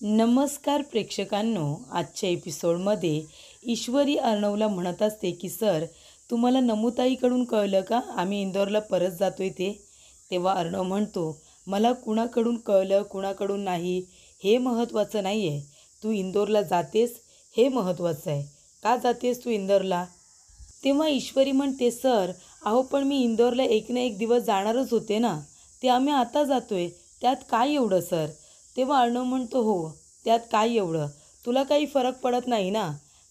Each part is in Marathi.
नमस्कार प्रेक्षकांनो, आजच्या एपिसोडमध्ये ईश्वरी अर्णवला म्हणत असते की सर, तुम्हाला नमुताईकडून कळलं का आम्ही इंदोरला परत जातोय ते? तेव्हा अर्णव म्हणतो, मला कुणाकडून कळलं कुणाकडून नाही हे महत्त्वाचं नाही आहे, तू इंदोरला जातेस हे महत्त्वाचं आहे. का जातेस तू इंदोरला? तेव्हा ईश्वरी म्हणते, सर अहो पण मी इंदोरला एक ना एक दिवस जाणारच होते ना, ते आम्ही आता जातोय, त्यात काय एवढं सर? तेव्हा अर्णव म्हणतो, हो त्यात काय एवढं, तुला काही फरक पडत नाही ना,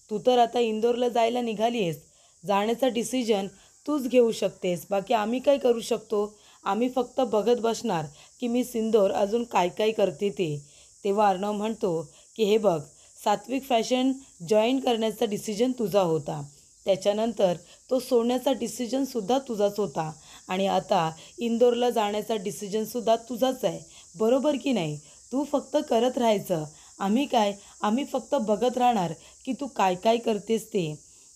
तू तर आता इंदोरला जायला निघाली आहेस, जाण्याचा डिसिजन तूच घेऊ शकतेस, बाकी आम्ही काय करू शकतो? आम्ही फक्त बघत बसणार की मी इंदोर अजून काय काय करते ते. तेव्हा अर्णव म्हणतो की हे बघ, सात्विक फॅशन जॉईन करण्याचा डिसिजन तुझा होता, त्याच्यानंतर तो सोडण्याचा डिसिजनसुद्धा तुझाच होता आणि आता इंदोरला जाण्याचा डिसिजनसुद्धा तुझाच आहे, बरोबर की नाही? तू फक्त करत राहायचं, आम्ही फक्त बघत राहणार की तू काय काय करतेस ते.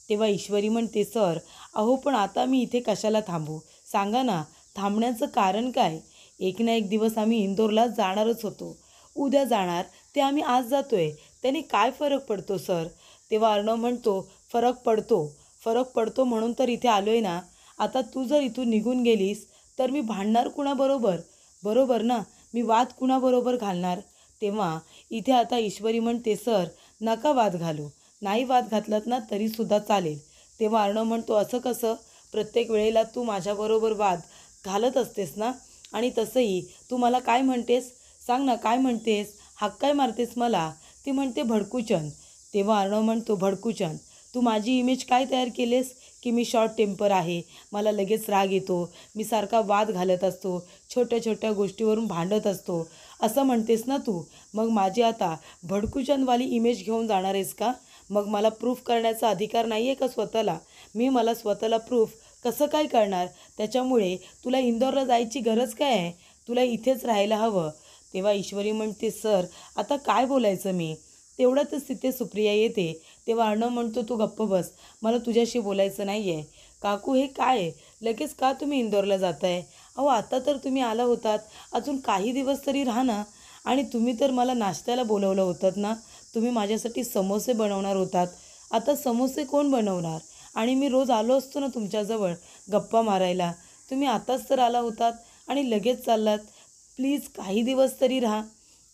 तेव्हा ईश्वरी म्हणते, सर अहो पण आता मी इथे कशाला थांबू, सांगा ना, थांबण्याचं कारण काय? एक ना एक दिवस आम्ही इंदोरला जाणारच होतो, उद्या जाणार ते आम्ही आज जातोय, त्याने काय फरक पडतो सर? तेव्हा अर्णव म्हणतो, फरक पडतो म्हणून तर इथे आलोय ना. आता तू जर इथून निघून गेलीस तर मी भांडणार कुणाबरोबर? बरोबर ना, मी वाद कुणाबरोबर घालणार? तेव्हा इथे आता ईश्वरी म्हणते, सर नका वाद घालू, नाही वाद घातलात ना तरीसुद्धा चालेल. तेव्हा अर्णव म्हणतो, असं कसं? प्रत्येक वेळेला तू माझ्याबरोबर वाद घालत असतेस ना, आणि तसंही तू मला काय म्हणतेस, सांग ना काय म्हणतेस, हाक काय मारतेस मला? ती म्हणते भडकूचंद. तेव्हा अर्णव म्हणतो, भडकूचंद, तू माझी इमेज काय तयार केलेस की मी शॉर्ट टेम्पर आहे, मला लगेच राग येतो, मी सारखा वाद घालत असतो, छोट्या छोट्या गोष्टीवरून भांडत असतो, असं म्हणतेस ना तू. मग माझी आता भडकूचंदवाली इमेज घेऊन जाणार आहेस का? मग मला प्रूफ करण्याचा अधिकार नाही आहे का स्वतःला? मला स्वतःला प्रूफ कसं काय करणार? त्याच्यामुळे तुला इंदोरला जायची गरज काय आहे? तुला इथेच राहायला हवं. तेव्हा ईश्वरी म्हणते, सर आता काय बोलायचं मी? तेवढ्यातच तिथे सुप्रिया येते. तेव्हा अर्णव म्हणतो, तू गप्प बस, मला तुझ्याशी बोलायचं नाही आहे. काकू हे काय आहे, लगेच का तुम्ही इंदोरला जाताय? अहो आता तर तुम्ही आला होतात, अजून काही दिवस तरी राहा ना. आणि तुम्ही तर मला नाश्त्याला बोलवलं होतं ना, तुम्ही माझ्यासाठी समोसे बनवणार होतात, आता समोसे कोण बनवणार? आणि मी रोज आलो असतो ना तुमच्याजवळ गप्पा मारायला, तुम्ही आताच तर आला होतात आणि लगेच चाललात. प्लीज काही दिवस तरी राहा.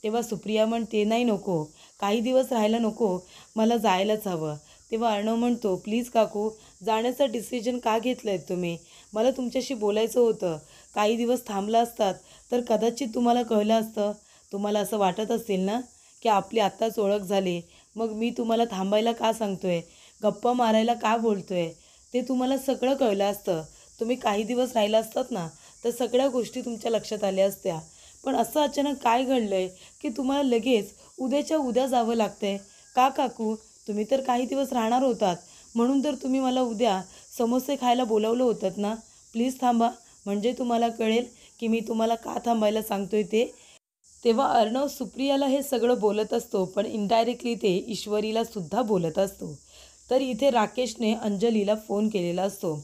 तेव्हा सुप्रिया म्हणते, नाही नको, काही दिवस राहायला नको, मला जायलाच हवं. तेव्हा अर्णव म्हणतो, प्लीज काकू, जाण्याचं डिसिजन का घेतलं आहे तुम्ही? मला तुमच्याशी बोलायचं होतं, काही दिवस थांबला असतात तर कदाचित तुम्हाला कळलं असतं. तुम्हाला असं वाटत असेल ना की आपली आत्ताच ओळख झाली, मग मी तुम्हाला थांबायला का सांगतोय, गप्पा मारायला का बोलतोय, ते तुम्हाला सगळं कळलं असतं. तुम्ही काही दिवस राहिला असतात ना तर सगळ्या गोष्टी तुमच्या लक्षात आल्या असत्या. पण असं अचानक काय घडलं आहे की तुम्हाला लगेच उद्याच्या उद्या जावं लागतं आहे? का काकू, तुम्ही तर काही दिवस राहणार होतात, म्हणून तर तुम्ही मला उद्या समोसे खायला बोलावलं होतं ना. प्लीज थांबा, म्हणजे तुम्हाला कळेल की मी तुम्हाला का थांबायला सांगतोय ते. तेव्हा अर्णव सुप्रियाला हे सगळं बोलत असतो, पण इनडायरेक्टली ते ईश्वरीला सुद्धा बोलत असतो. तर इथे राकेशने अंजलीला फोन केलेला असतो.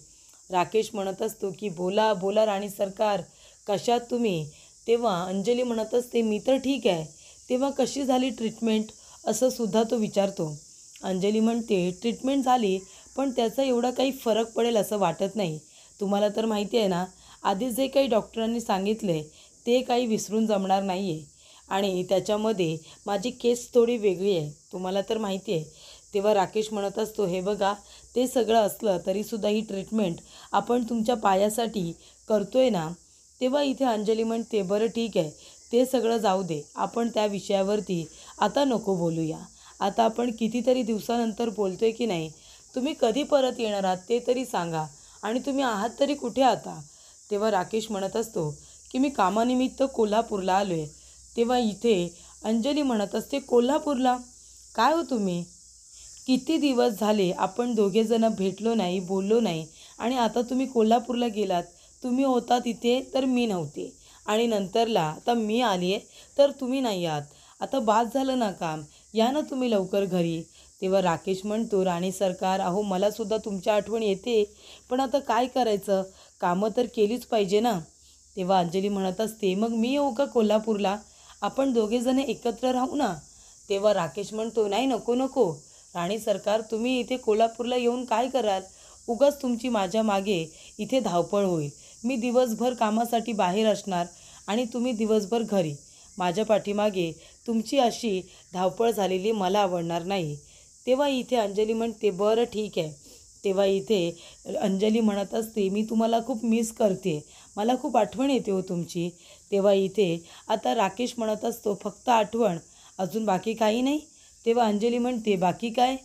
राकेश म्हणत असतो की बोला बोला राणी सरकार, कशात तुम्ही? तेव्हा अंजली म्हणत असते, मी तर ठीक आहे. तेव्हा कशी झाली ट्रीटमेंट, असं सुद्धा तो विचारतो. अंजली म्हणते, ट्रीटमेंट झाली, पण त्याचा एवढा काही फरक पडेल असं वाटत नाही. तुम्हाला तर माहिती आहे ना, आधी जे काही डॉक्टरांनी सांगितले ते काही विसरून जमणार नाही आहे, आणि त्याच्यामध्ये माझी केस थोडी वेगळी आहे, तुम्हाला तर माहिती आहे. तेव्हा राकेश म्हणत असतो, हे बघा, ते सगळं असलं तरीसुद्धा ही ट्रीटमेंट आपण तुमच्या पायासाठी करतोय ना. तेव्हा इथे अंजली म्हणते, बरं ठीक आहे, ते सगळं जाऊ दे, आपण त्या विषयावरती आता नको बोलूया. आता आपण कितीतरी दिवसानंतर बोलतोय की नाही, तुम्ही कधी परत येणार आहात ते तरी सांगा, आणि तुम्ही आहात तरी कुठे आता? तेव्हा राकेश म्हणत असतो की मी कामानिमित्त कोल्हापूरला आलो आहे. तेव्हा इथे अंजली म्हणत असते, कोल्हापूरला? काय हो तुम्ही, किती दिवस झाले आपण दोघेजणं भेटलो नाही, बोललो नाही, आणि आता तुम्ही कोल्हापूरला गेलात. तुम्ही होता तिथे तर मी नव्हते, आणि नंतरला आता मी आली आहे तर तुम्ही नाही आहात. आता बाद झालं ना काम, या ना तुम्ही लवकर घरी. तेव्हा राकेश म्हणतो, राणी सरकार, अहो मलासुद्धा तुमची आठवण येते, पण आता काय करायचं, कामं तर केलीच पाहिजे ना. तेव्हा अंजली म्हणत असते, मग मी येऊ का कोल्हापूरला? आपण दोघेजण एकत्र राहू ना. तेव्हा राकेश म्हणतो, नाही, नको नको. राणी सरकार, तुम्ही इथे कोल्हापूरला येऊन काय कराल? उगाच तुमची माझ्या मागे इथे धावपळ होईल. मी दिवसभर कामासाठी बाहेर असणार आणि तुम्ही दिवसभर घरी. माझ्या पाठीमागे तुमची अशी धावपळ झालेली मला आवडणार नाही. तेव्हा इथे अंजली म्हणते, बरं ठीक आहे. तेव्हा इथे अंजली म्हणत असते, मी तुम्हाला खूप मिस करते, मला खूप आठवण येते हो तुमची. तेव्हा इथे आता राकेश म्हणत असतो, फक्त आठवण, अजून बाकी काही नाही? तेव्हा अंजली म्हणते, बाकी काय?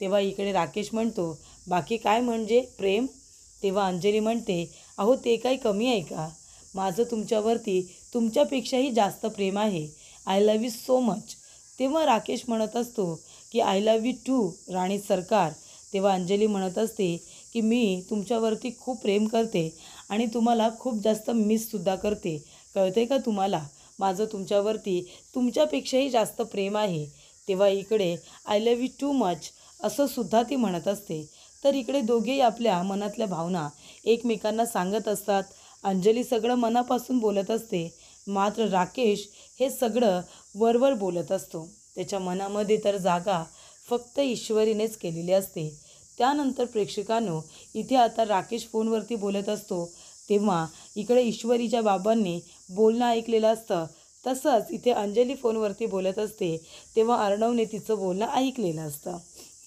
तेव्हा इकडे राकेश म्हणतो, बाकी काय म्हणजे प्रेम? तेव्हा अंजली म्हणते, अहो ते काही कमी आहे का? माझं तुमच्यावरती तुमच्यापेक्षाही जास्त प्रेम आहे. I love you so much. तेव्हा राकेश म्हणत असतो की आय लव्ह यू टू राणी सरकार. तेव्हा अंजली म्हणत असते की मी तुमच्यावरती खूप प्रेम करते आणि तुम्हाला खूप जास्त मिससुद्धा करते. कळते का तुम्हाला? माझं तुमच्यावरती तुमच्यापेक्षाही जास्त प्रेम आहे. तेव्हा इकडे I love you too much असं सुद्धा ती म्हणत असते. तर इकडे दोघेही आपल्या मनातल्या भावना एकमेकांना सांगत असतात. अंजली सगळं मनापासून बोलत असते, मात्र राकेश हे सगळं वरवर बोलत असतो. त्याच्या मनामध्ये तर जागा फक्त ईश्वरीनेच केलेली असते. त्यानंतर प्रेक्षकांनो, इथे आता राकेश फोनवरती बोलत असतो, तेव्हा इकडे ईश्वरीच्या बाबांनी बोलणं ऐकलेलं असतं. तसंच इथे अंजली फोनवरती बोलत असते, तेव्हा अर्णवने तिचं बोलणं ऐकलेलं असतं.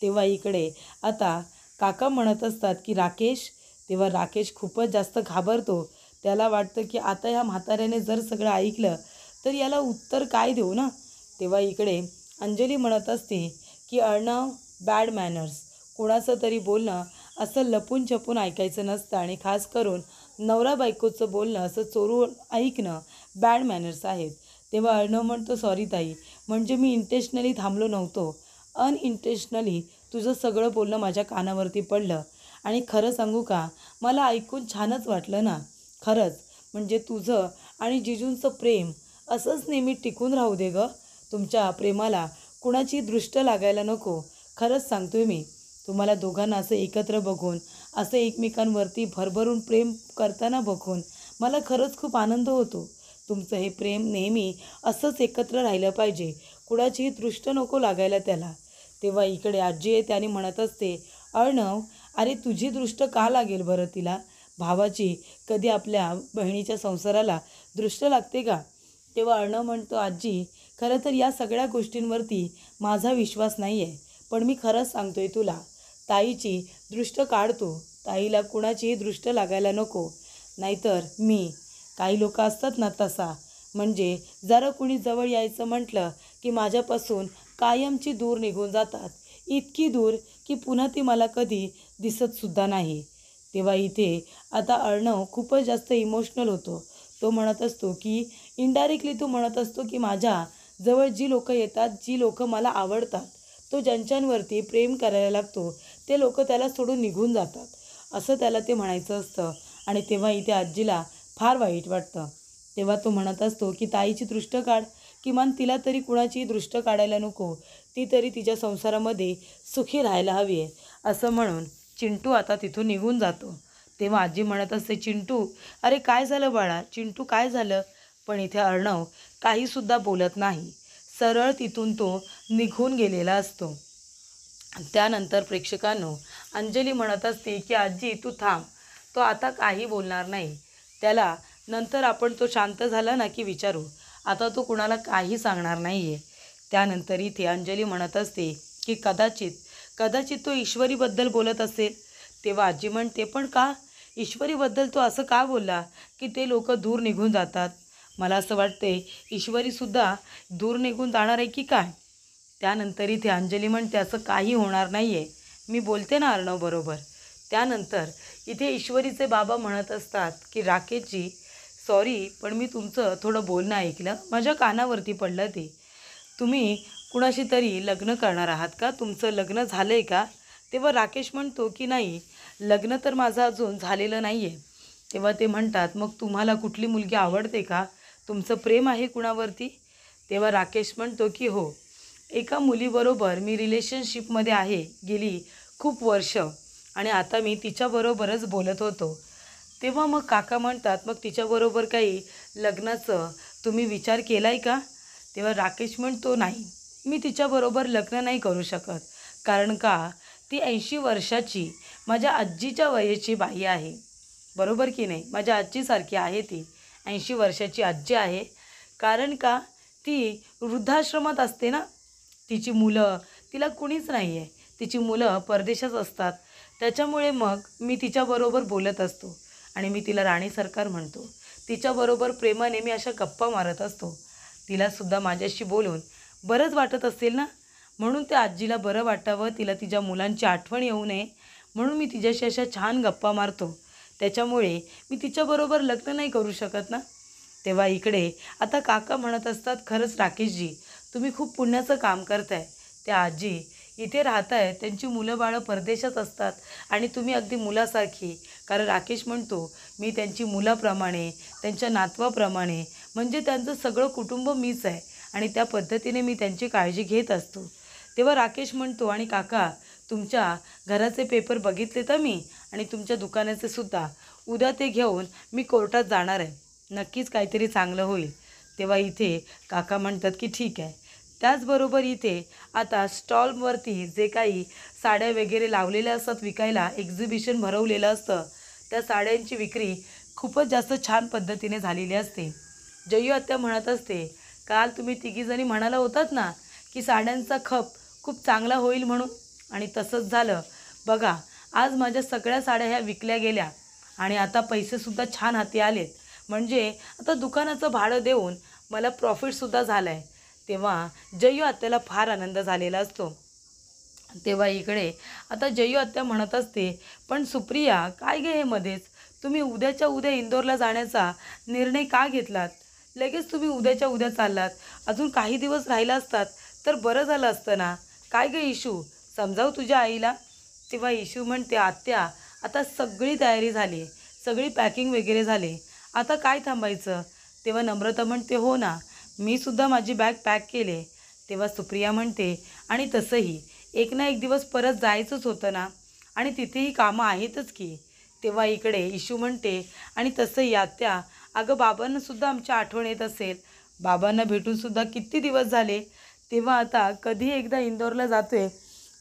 तेव्हा इकडे आता काका म्हणत असतात की राकेश. तेव्हा राकेश खूपच जास्त घाबरतो. त्याला वाटतं की आता ह्या म्हाताऱ्याने जर सगळं ऐकलं तर याला उत्तर काय देऊ ना. तेव्हा इकडे अंजली म्हणत असते की अर्णव, बॅड मॅनर्स. कोणाचं तरी बोलणं असं लपून छपून ऐकायचं नसतं आणि खास करून नवरा बायकोचं बोलणं असं चोरून ऐकणं बॅड मॅनर्स आहेत. तेव्हा अर्णव म्हणतो, सॉरी ताई, म्हणजे मी इंटेन्शनली थांबलो नव्हतो. अनइंटेन्शनली तुझं सगळं बोलणं माझ्या कानावरती पडलं आणि खरं सांगू का, मला ऐकून छानच वाटलं ना. खरंच म्हणजे तुझं आणि जिजूंचं प्रेम असंच नेहमी टिकून राहू दे गं. तुमच्या प्रेमाला कुणाची दृष्ट लागायला नको. खरंच सांगतोय मी, तुम्हाला दोघांना असं एकत्र बघून, असं एकमेकांवरती भरभरून प्रेम करताना बघून मला खरंच खूप आनंद होतो. तुमचं हे प्रेम नेहमी असंच एकत्र राहिलं पाहिजे. कुणाचीही दृष्ट नको लागायला त्याला. तेव्हा इकडे आजी आहे त्याने म्हणत असते, अर्णव, अरे तुझी दृष्ट का लागेल बरं तिला? भावाची कधी आपल्या बहिणीच्या संसाराला दृष्ट लागते का? तेव्हा अर्णव म्हणतो, आजी, खरं तर या सगळ्या गोष्टींवरती माझा विश्वास नाही आहे. पण मी खरंच सांगतोय तुला, ताईची दृष्ट काढतो. ताईला कुणाचीही दृष्ट लागायला नको. नाहीतर मी, काही लोक असतात ना तसा, म्हणजे जरा कुणी जवळ यायचं म्हटलं की माझ्यापासून कायमची दूर निघून जातात. इतकी दूर की पुन्हा ती मला कधी दिसतसुद्धा नाही. तेव्हा इथे आता अर्णव खूपच जास्त इमोशनल होतो. तो म्हणत असतो की इनडायरेक्टली तो म्हणत असतो की माझ्या जवळ जी लोक येतात, जी लोक मला आवडतात, तो ज्यांच्यांवरती प्रेम करायला लागतो ते लोक त्याला सोडून निघून जातात, असं त्याला ते म्हणायचं असतं. आणि तेव्हा इथे आजीला फार वाईट वाटतं. तेव्हा तो म्हणत असतो की ताईची दृष्ट काढ, किमान तिला तरी कुणाची दृष्ट काढायला नको. ती तरी तिच्या संसारामध्ये सुखी राहायला हवी आहे. असं म्हणून चिंटू आता तिथून निघून जातो. तेव्हा आजी म्हणत असते, चिंटू, अरे काय झालं बाळा? चिंटू काय झालं? पण इथे अर्णव काहीसुद्धा बोलत नाही. सरळ तिथून तो निघून गेलेला असतो. त्यानंतर प्रेक्षकांनो, अंजली म्हणत असते की आजी तू थांब, तो आता काही बोलणार नाही. त्याला नंतर आपण तो शांत झाला ना की विचारू. आता तो कुणाला काही सांगणार नाही आहे. त्यानंतर इथे अंजली म्हणत असते की कदाचित तो ईश्वरीबद्दल बोलत असेल. तेव्हा आजी म्हणते, पण का? ईश्वरीबद्दल तो असं का बोलला की ते लोक दूर निघून जातात? मला असं वाटते ईश्वरीसुद्धा दूर निघून जाणार आहे की काय? त्यानंतर इथे अंजली म्हणते, असं काही होणार नाही आहे, मी बोलते ना अर्णव बरोबर. त्यानंतर इथे ईश्वरीचे बाबा म्हणत असतात की राकेशजी, सॉरी, पण मी तुमचं थोडं बोलणं ऐकलं, माझ्या कानावरती पडलं ते. तुम्ही कुणाशी तरी लग्न करणार आहात का? तुमचं लग्न झालं आहे का? तेव्हा राकेश म्हणतो की नाही, लग्न तर माझं अजून झालेलं नाही आहे. तेव्हा ते म्हणतात, मग तुम्हाला कुठली मुलगी आवडते का? तुमचं प्रेम आहे कुणावरती? तेव्हा राकेश म्हणतो की हो, एका मुलीबरोबर मी रिलेशनशिपमध्ये आहे गेली खूप वर्ष आणि आता मी तिच्याबरोबरच बोलत होतो. तेव्हा मग काका म्हणतात, मग तिच्याबरोबर काही लग्नाचं तुम्ही विचार केला आहे का? तेव्हा राकेश म्हणतो नाही. मी तिच्याबरोबर लग्न नाही करू शकत. कारण का ती 80 वर्षाची माझ्या आजीच्या वयाची बाई आहे. बरोबर की नाही? माझ्या आजीसारखी आहे ती. 80 वर्षाची आजी आहे. कारण का ती वृद्धाश्रमात असते ना. तिची मुलं, तिला कुणीच नाही आहे. तिची मुलं परदेशात असतात. त्याच्यामुळे मग मी तिच्याबरोबर बोलत असतो आणि मी तिला राणी सरकार म्हणतो. तिच्याबरोबर प्रेमाने मी अशा गप्पा मारत असतो. तिलासुद्धा माझ्याशी बोलून बरंच वाटत असेल ना, म्हणून त्या आजीला बरं वाटावं, तिला तिच्या मुलांची आठवण येऊ नये म्हणून मी तिच्याशी अशा छान गप्पा मारतो. त्याच्यामुळे मी तिच्याबरोबर लग्न नाही करू शकत ना. तेव्हा इकडे आता काका म्हणत असतात, खरंच राकेशजी तुम्ही खूप पुण्याचं काम करताय. त्या आजी इथे राहत आहे, त्यांची मुलं बाळं परदेशात असतात आणि तुम्ही अगदी मुलासारखी. कारण राकेश म्हणतो मी त्यांची मुलाप्रमाणे, त्यांच्या नातवाप्रमाणे, म्हणजे त्यांचं सगळं कुटुंब मीच आहे आणि त्या पद्धतीने मी त्यांची काळजी घेत असतो. तेव्हा राकेश म्हणतो, आणि काका तुमच्या घराचे पेपर बघितले तर मी, आणि तुमच्या दुकानाचे सुद्धा. उद्या ते घेऊन मी कोर्टात जाणार आहे. नक्कीच काहीतरी चांगलं होईल. तेव्हा इथे काका म्हणतात की ठीक आहे. त्याचबरोबर इथे आता स्टॉलवरती जे काही साड्या वगैरे लावलेल्या असतात विकायला, एक्झिबिशन भरवलेलं असतं, त्या साड्यांची विक्री खूपच जास्त छान पद्धतीने झालेली असते. जयू आत्या म्हणत असते, काल तुम्ही तिघीजणी म्हणाला होतात ना की साड्यांचा खप खूप चांगला होईल म्हणून, आणि तसंच झालं. बघा आज माझ्या सगळ्या साड्या ह्या विकल्या गेल्या आणि आता पैसेसुद्धा छान हाती आलेत. म्हणजे आता दुकानाचं भाडं देऊन मला प्रॉफिटसुद्धा झालं आहे. तेव्हा जयू आत्याला फार आनंद झालेला असतो. तेव्हा इकडे आता जयू आत्या म्हणत असते, पण सुप्रिया काय गे हे मध्येच तुम्ही उद्याच्या उद्या इंदोरला जाण्याचा निर्णय का घेतलात? लगेच तुम्ही उद्याच्या उद्या चाललात. अजून काही दिवस राहिला असतात तर बरं झालं असतं ना. काय गं इशू, समजाव तुझ्या आईला. तेव्हा इशू म्हणते, आत्या आता सगळी तयारी झाली, सगळी पॅकिंग वगैरे झाली, आता काय थांबायचं. तेव्हा नम्रता म्हणते, हो ना मी सुद्धा माझी बॅग पॅक केले. तेव्हा सुप्रिया म्हणते, आणि तसंही एक ना एक दिवस परत जायचंच होतं ना, आणि तिथेही कामं आहेतच की. तेव्हा इकडे इशू म्हणते, आणि तसंही आत्या अगं बाबांनासुद्धा आमची आठवण येत असेल. बाबांना भेटूनसुद्धा किती दिवस झाले. तेव्हा आता कधी एकदा इंदोरला जातोय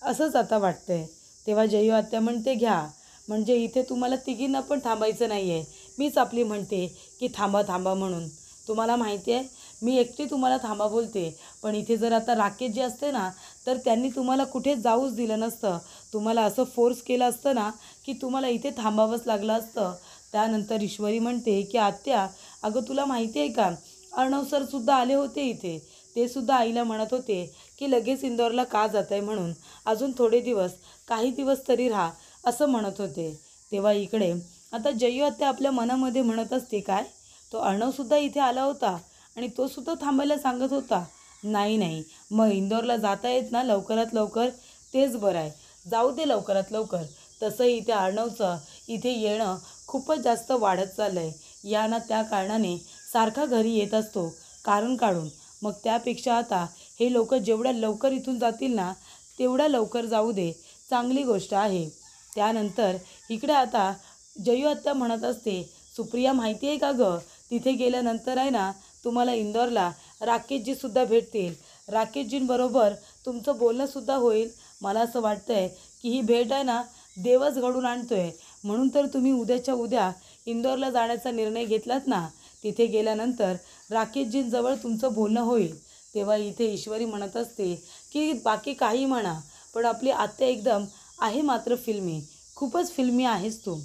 असंच आता वाटतंय. तेव्हा जयू आत्या म्हणते, घ्या म्हणजे इथे तुम्हाला तिघींना पण थांबायचं नाही आहे. मीच आपली म्हणते की थांबा थांबा म्हणून. तुम्हाला माहिती आहे मी एकटी तुम्हाला थांबा बोलते, पण इथे जर आता राकेश जे असते ना तर त्यांनी तुम्हाला कुठे जाऊच दिलं नसतं. तुम्हाला असं फोर्स केलं असतं ना की तुम्हाला इथे थांबावंच लागलं असतं. त्यानंतर ईश्वरी म्हणते की आत्या अगं तुला माहिती आहे का, अर्णव सरसुद्धा आले होते इथे. ते सुद्धा आईला म्हणत होते की लगेच इंदोरला का जात आहे म्हणून, अजून थोडे दिवस, काही दिवस तरी राहा असं म्हणत होते. तेव्हा इकडे आता जयू आत्या आपल्या मनामध्ये म्हणत असते, काय तो अर्णवसुद्धा इथे आला होता आणि तो सुद्धा थांबायला सांगत होता. नाही नाही, मग इंदोरला जाता येत ना लवकरात लवकर, तेच बरं आहे, जाऊ दे लवकरात लवकर. तसंही इथे अर्णवचं इथे येणं खूपच जास्त वाढत चाललं आहे. या ना त्या कारणाने सारखा घरी येत असतो कारण काढून. मग त्यापेक्षा आता हे लोक जेवढ्या लवकर इथून जातील ना तेवढ्या लवकर जाऊ दे, चांगली गोष्ट आहे. त्यानंतर इकडे आता जयू आत्या म्हणत असते, सुप्रिया माहिती आहे का गं, तिथे गेल्यानंतर आहे ना तुम्हाला इंदोरला राकेशजीसुद्धा भेटतील. राकेशजींबरोबर तुमचं बोलणंसुद्धा होईल. मला असं वाटतं आहे की ही भेट आहे ना देवच घडून आणतो आहे. म्हणून तर तुम्ही उद्याच्या उद्या इंदोरला जाण्याचा निर्णय घेतलात ना. तिथे गेल्यानंतर राकेशजींजवळ तुमचं बोलणं होईल. तेव्हा इथे ईश्वरी म्हणत असते की बाकी काही म्हणा, पण आपली आत्या एकदम आहे मात्र फिल्मी, खूपच फिल्मी आहेस तू.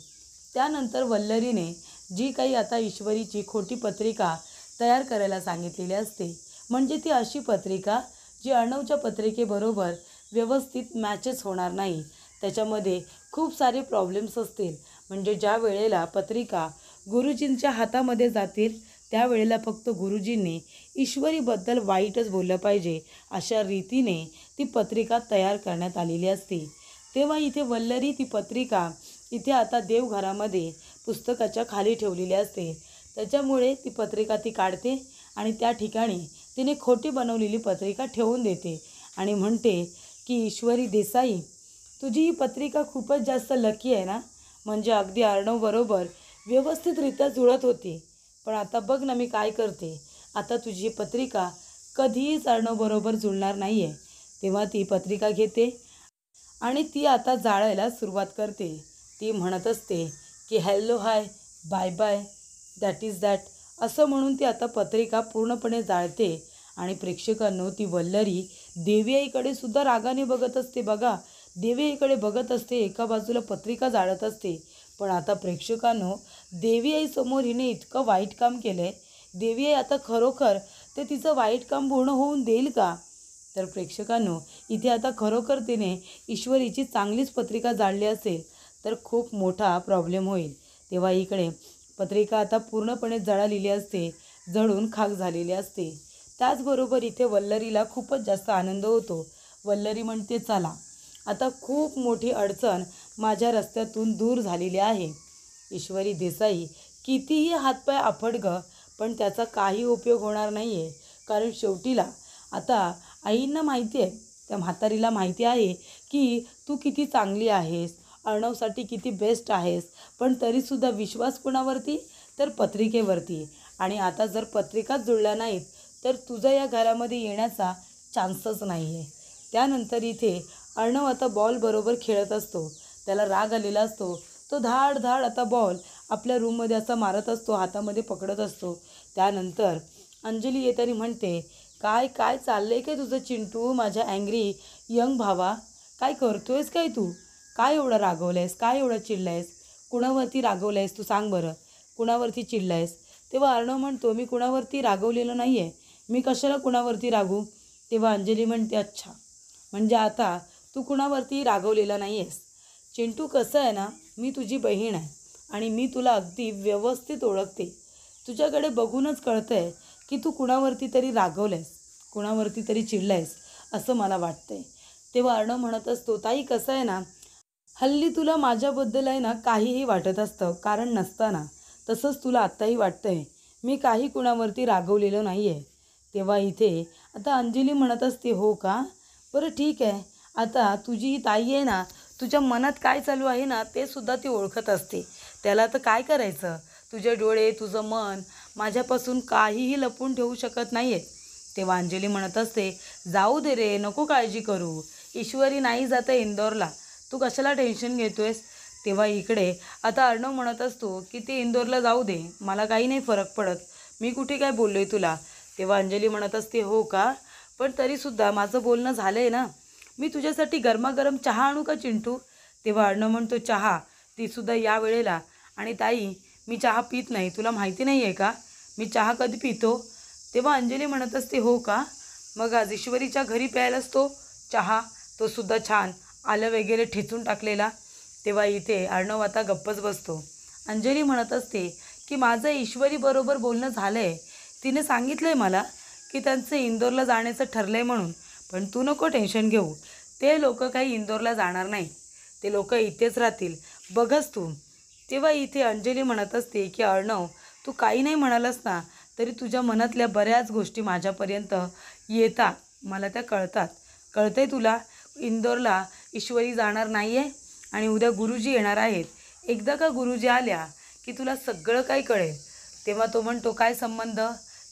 त्यानंतर वल्लरीने जी काही आता ईश्वरीची खोटी पत्रिका तयार करायला सांगितलेली असते, म्हणजे ती अशी पत्रिका जी अर्णवच्या पत्रिकेबरोबर व्यवस्थित मॅचच होणार नाही. त्याच्यामध्ये खूप सारे प्रॉब्लेम्स असतील. म्हणजे ज्या वेळेला पत्रिका गुरुजींच्या हातामध्ये जातील त्यावेळेला फक्त गुरुजींनी ईश्वरीबद्दल वाईटच बोललं पाहिजे अशा रीतीने ती पत्रिका तयार करण्यात आलेली असते. तेव्हा इथे वल्लरी ती पत्रिका इथे आता देवघरामध्ये पुस्तकाच्या खाली ठेवलेली असते. त्याच्यामुळे ती पत्रिका ती काढते आणि त्या ठिकाणी तिने खोटी बनवलेली पत्रिका ठेवून देते आणि म्हणते की ईश्वरी देसाई, तुझी ही पत्रिका खूपच जास्त लकी आहे ना. म्हणजे अगदी अर्णवबरोबर व्यवस्थितरित्या जुळत होती. पण आता बघ ना मी काय करते, आता तुझी पत्रिका कधीच अर्णवबरोबर जुळणार नाही आहे. तेव्हा ती पत्रिका घेते आणि ती आता जाळायला सुरुवात करते. ती म्हणत असते की hello hi bye bye that is that असं म्हणून ती आता पत्रिका पूर्णपणे जाळते. आणि प्रेक्षकांनो, ती वल्लरी देवी आईकडे सुद्धा रागाने बघत असते. बघा, देवी आईकडे बघत असते, एका बाजूला पत्रिका जाळत असते. पण आता प्रेक्षकांनो, देवी आईसमोर हिने इतकं वाईट काम केलं आहे. देवी आई आता खरोखर ते तिचं वाईट काम पूर्ण होऊन देईल का? तर प्रेक्षकांनो, इथे आता खरोखर तिने ईश्वरीची चांगलीच पत्रिका जाळली असेल तर खूप मोठा प्रॉब्लेम होईल. तेव्हा इकडे पत्रिका आता पूर्णपणे जळालेली असते, जळून खाक झालेली असते. त्याचबरोबर इथे वल्लरीला खूपच जास्त आनंद होतो. वल्लरी म्हणते, चला आता खूप मोठी अडचण माझ्या रस्त्यातून दूर झालेली आहे. ईश्वरी देसाई कितीही हातपाय आपटग, पण त्याचा काही उपयोग होणार नाही आहे. कारण शेवटीला आता आईंना माहिती आहे, त्या म्हातारीला माहिती आहे की तू किती चांगली आहेस, अर्णवसाठी किती बेस्ट आहेस. पण तरीसुद्धा विश्वास कोणावरती? तर पत्रिकेवरती. आणि आता जर पत्रिकाच जुळल्या नाहीत तर तुझं या घरामध्ये येण्याचा चान्सच नाही आहे. त्यानंतर इथे अर्णव आता बॉलबरोबर खेळत असतो. त्याला राग आलेला असतो. तो धाड धाड आता बॉल आपल्या रूममध्ये असा मारत असतो, हातामध्ये पकडत असतो. त्यानंतर अंजली येते आणि म्हणते, काय काय चाललंय काय तुझं चिंटू, माझ्या अँग्री यंग भावा? काय करतोयस काय तू? काय एवढं रागवलं काय एवढं चिडलं कुणावरती रागवलं तू सांग बरं, कुणावरती चिडलं तेव्हा अर्णव म्हणतो, मी कुणावरती रागवलेलं नाही आहे, मी कशाला कुणावरती रागू? तेव्हा अंजली म्हणते, अच्छा, म्हणजे आता तू कुणावरती रागवलेला नाही आहेस. चिंटू, कसं आहे ना, मी तुझी बहीण आहे आणि मी तुला अगदी व्यवस्थित ओळखते. तुझ्याकडे बघूनच कळतं आहे की तू कुणावरती तरी रागवलंयस, कुणावरती तरी चिडलायस असं मला वाटतंय. तेव्हा अर्णव म्हणत असतो, ताई कसं आहे ना, हल्ली तुला माझ्याबद्दल आहे ना काहीही वाटत असतं, कारण नसताना. तसंच तुला आत्ताही वाटतंय. मी काही कुणावरती रागवलेलं नाही आहे. तेव्हा इथे आता अंजली म्हणत असते, हो का, बरं ठीक आहे. आता तुझी ही ताई आहे ना, तुझ्या मनात काय चालू आहे ना ते सुद्धा ती ओळखत असते. त्याला तर काय करायचं, तुझे डोळे, तुझं मन माझ्यापासून काहीही लपवून ठेवू शकत नाही आहे. तेव्हा अंजली म्हणत असते, जाऊ दे रे, नको काळजी करू. ईश्वरी नाही जात आहे इंदोरला, तू कशाला टेन्शन घेतोयस? तेव्हा इकडे आता अर्णव म्हणत असतो की ते इंदोरला जाऊ दे, मला काही नाही फरक पडत, मी कुठे काय बोललो आहे तुला. तेव्हा अंजली म्हणत असते, हो का, पण तरीसुद्धा माझं बोलणं झालं आहे ना, मी तुझ्यासाठी गरमागरम चहा आणू का चिंटू? तेव्हा अर्णव म्हणतो, चहा, तीसुद्धा या वेळेला? आणि ताई, मी चहा पित नाही, तुला माहिती नाही आहे का, मी चहा कधी पितो? तेव्हा अंजली म्हणत असते, हो का, मग आज ईश्वरीच्या घरी प्यायलाच तो चहा, तो सुद्धा छान आलं वगैरे ठेचून टाकलेला. तेव्हा इथे अर्णव आता गप्पच बसतो. अंजली म्हणत असते की माझं ईश्वरीबरोबर बोलणं झालं आहे, तिने सांगितलं आहे मला की त्यांचं इंदोरला जाण्याचं ठरलं आहे म्हणून. पण तू नको टेन्शन घेऊ, ते लोक काही इंदोरला जाणार नाही, ते लोक इथेच राहतील, बघच तू. तेव्हा इथे अंजली म्हणत असते की अर्णव, तू काही नाही म्हणालास ना तरी तुझ्या मनातल्या बऱ्याच गोष्टी माझ्यापर्यंत येतात, मला त्या कळतात. कळतंय तुला, इंदोरला ईश्वरी जाणार नाही आहे आणि उद्या गुरुजी येणार आहेत. एकदा का गुरुजी आल्या की तुला सगळं काही कळेल. तेव्हा तो म्हणतो, काय संबंध?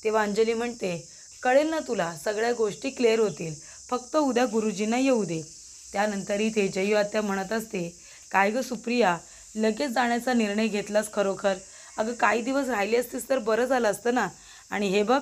तेव्हा अंजली म्हणते, कळेल ना तुला, सगळ्या गोष्टी क्लिअर होतील, फक्त उद्या गुरुजींना येऊ दे. त्यानंतर इथे जयू आत्या म्हणत असते, काय गं सुप्रिया, लगेच जाण्याचा निर्णय घेतलास खरोखर? अगं काही दिवस राहिली असतीस तर बरं झालं असतं ना. आणि हे बघ,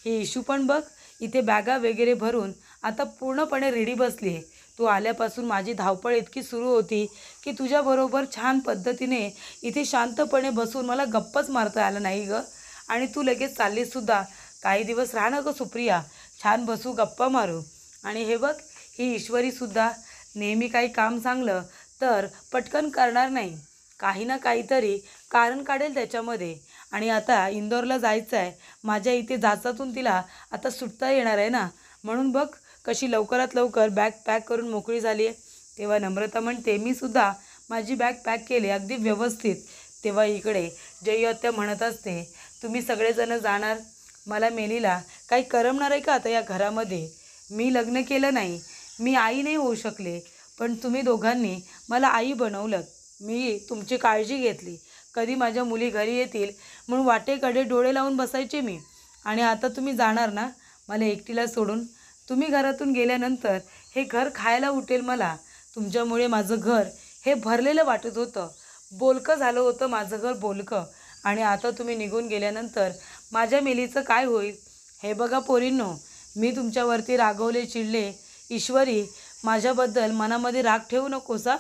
हे इशू पण बघ, इथे बॅगा वगैरे भरून आता पूर्णपणे रेडी बसली आहे. तू आल्यापासून माझी धावपळ इतकी सुरू होती की तुझ्याबरोबर छान पद्धतीने इथे शांतपणे बसून मला गप्पच मारता आलं नाही गं. आणि तू लगेच चाललीसुद्धा. काही दिवस राहा ना गं सुप्रिया, छान बसू, गप्पा मारू. आणि हे बघ, ही ईश्वरीसुद्धा नेहमी काही काम सांगलं तर पटकन करणार नाही, काही ना काहीतरी कारण काढेल त्याच्यामध्ये. आणि आता इंदोरला जायचं आहे, माझ्या इथे जाचातून तिला आता सुटता येणार आहे ना, म्हणून बघ कशी लवकरात लवकर बॅग पॅक करून मोकळी झाली आहे. तेव्हा नम्रता म्हणते, मी सुद्धा माझी बॅग पॅक केली अगदी व्यवस्थित. तेव्हा इकडे जयू आत्या म्हणत असते, तुम्ही सगळेजण जाणार, मला मेलीला काही करमणार आहे का आता या घरामध्ये? मी लग्न केलं नाही, मी आई नाही होऊ शकले, पण तुम्ही दोघांनी मला आई बनवलं, मी तुमची काळजी घेतली, कधी माझ्या मुली घरी येतील म्हणून वाटेकडे डोळे लावून बसायचे मी. आणि आता तुम्ही जाणार ना, मला एकटीला सोडून तुम्ही घरातून गेल्यानंतर हे घर खायला उठेल मला. तुमच्यामुळे माझं घर हे भरलेलं वाटत होतं, बोलकं झालं होतं माझं घर बोलकं. आणि आता तुम्ही निघून गेल्यानंतर माझ्या मेलीचं काय होईल? हे बघा पोरींनो, मी तुमच्यावरती रागवले, चिडले. ईश्वरी, माझ्याबद्दल मनामध्ये राग ठेवू नकोसा.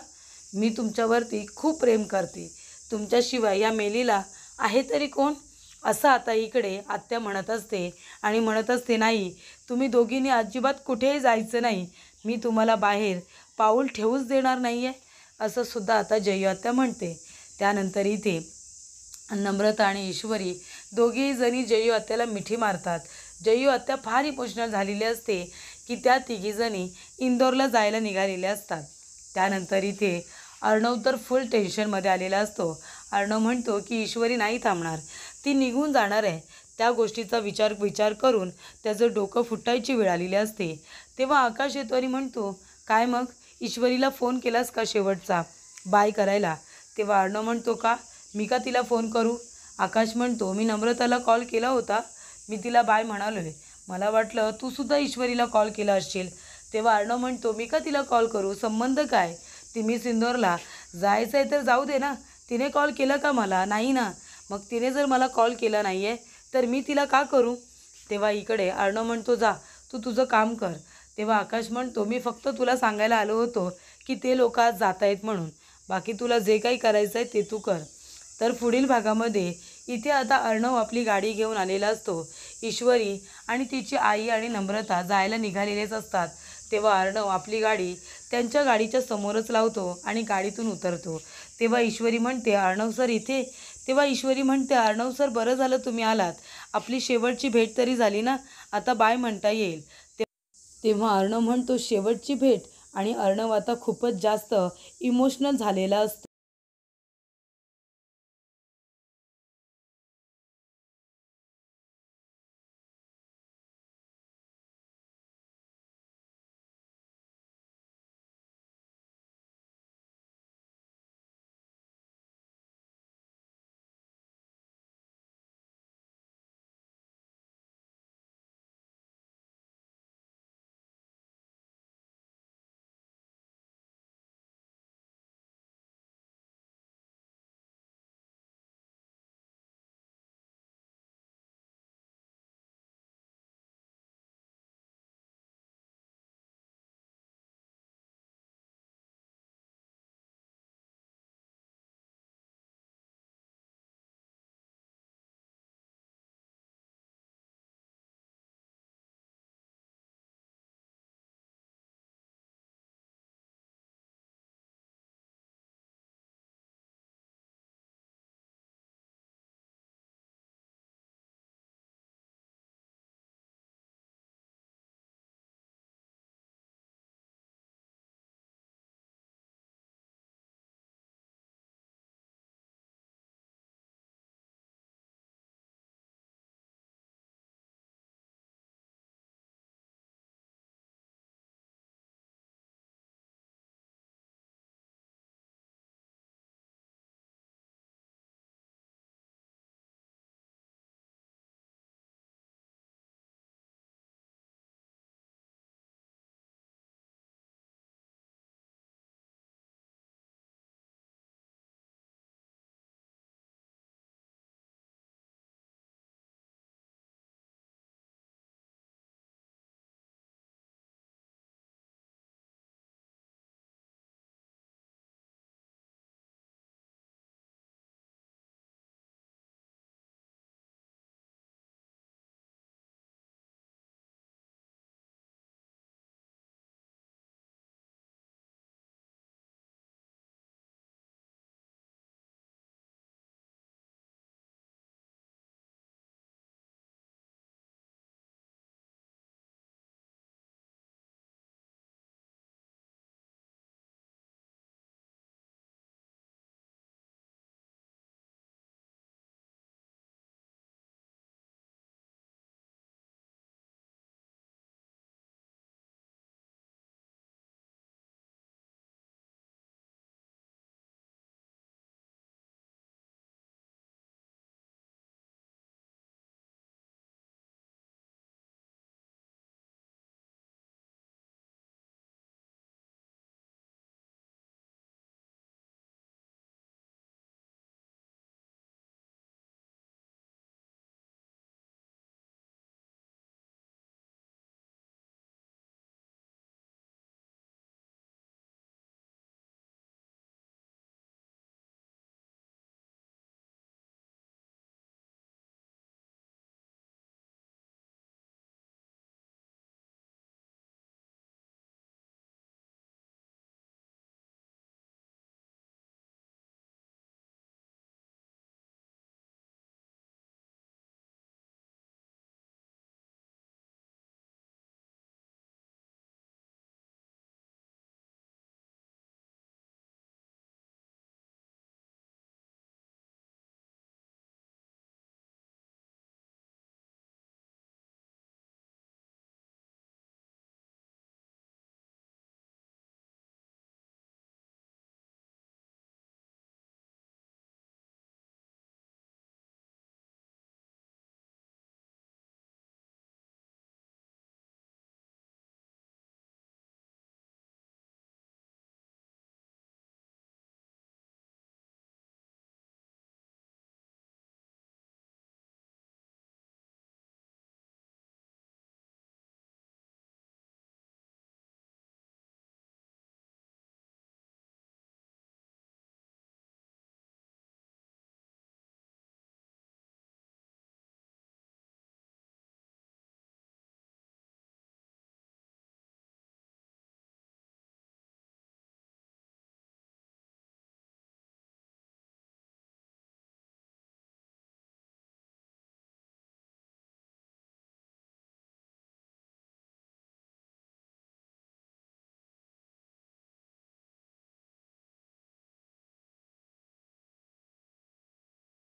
मी तुमच्यावरती खूप प्रेम करते. तुमच्याशिवाय या मेलीला आहे तरी कोण? असं आता इकडे आत्या म्हणत असते आणि म्हणत असते, नाही, तुम्ही दोघींनी अजिबात कुठेही जायचं नाही. मी तुम्हाला बाहेर पाऊल ठेवूच देणार नाही आहे, असं सुद्धा आता जयू आत्या म्हणते. त्यानंतर इथे नम्रता आणि ईश्वरी दोघीही जणी जयू आत्याला मिठी मारतात. जयू आत्या फार इमोशनल झालेली असते की त्या तिघीजणी इंदोरला जायला निघालेल्या असतात. त्यानंतर इथे अर्णव तर फुल टेन्शनमध्ये आलेला असतो. अर्णव म्हणतो की ईश्वरी नाही थांबणार, ती निघून जाणार आहे. त्या गोष्टीचा विचार करून त्याचं डोकं फुटायची वेळ आलेली असते. तेव्हा आकाश येतो आणि म्हणतो, काय मग ईश्वरीला फोन केलास का शेवटचा बाय करायला? तेव्हा अर्णव म्हणतो, का मी का तिला फोन करू? आकाश म्हणतो, मी नम्रताला कॉल केला होता, मी तिला बाय म्हणालो आहे. मला वाटलं तू सुद्धा ईश्वरीला कॉल केला असशील. तेव्हा अर्णव म्हणतो, मी का तिला कॉल करू, संबंध काय? ती मी इंदोरला जायचं आहे तर जाऊ दे ना. तिने कॉल केला का मला? नाही ना. मग तिने जर मला कॉल केला नाही आहे तर मी तिला का करू? तेव्हा इकडे अर्णव म्हणतो, जा तू तुझं काम कर. तेव्हा आकाश म्हणतो, मी फक्त तुला सांगायला आलो होतो की ते लोक आज जात आहेत म्हणून. बाकी तुला जे काही करायचं आहे ते तू कर. तर पुढील भागामध्ये इथे आता अर्णव आपली गाडी घेऊन आलेला असतो. ईश्वरी आणि तिची आई आणि नम्रता जायला निघालेलेच असतात. तेव्हा अर्णव आपली गाडी त्यांच्या गाडीच्या समोरच लावतो आणि गाडीतून उतरतो. तेव्हा ईश्वरी म्हणते, अर्णव सर इथे? तेव्हा ईश्वरी म्हणते, अर्णव सर बरं झालं तुम्ही आलात, आपली शेवटची भेट तरी झाली ना, आता बाय म्हणता येईल. तेव्हा अर्णव म्हणतो, शेवटची भेट? आणि अर्णव आता खूपच जास्त इमोशनल झालेला असतो.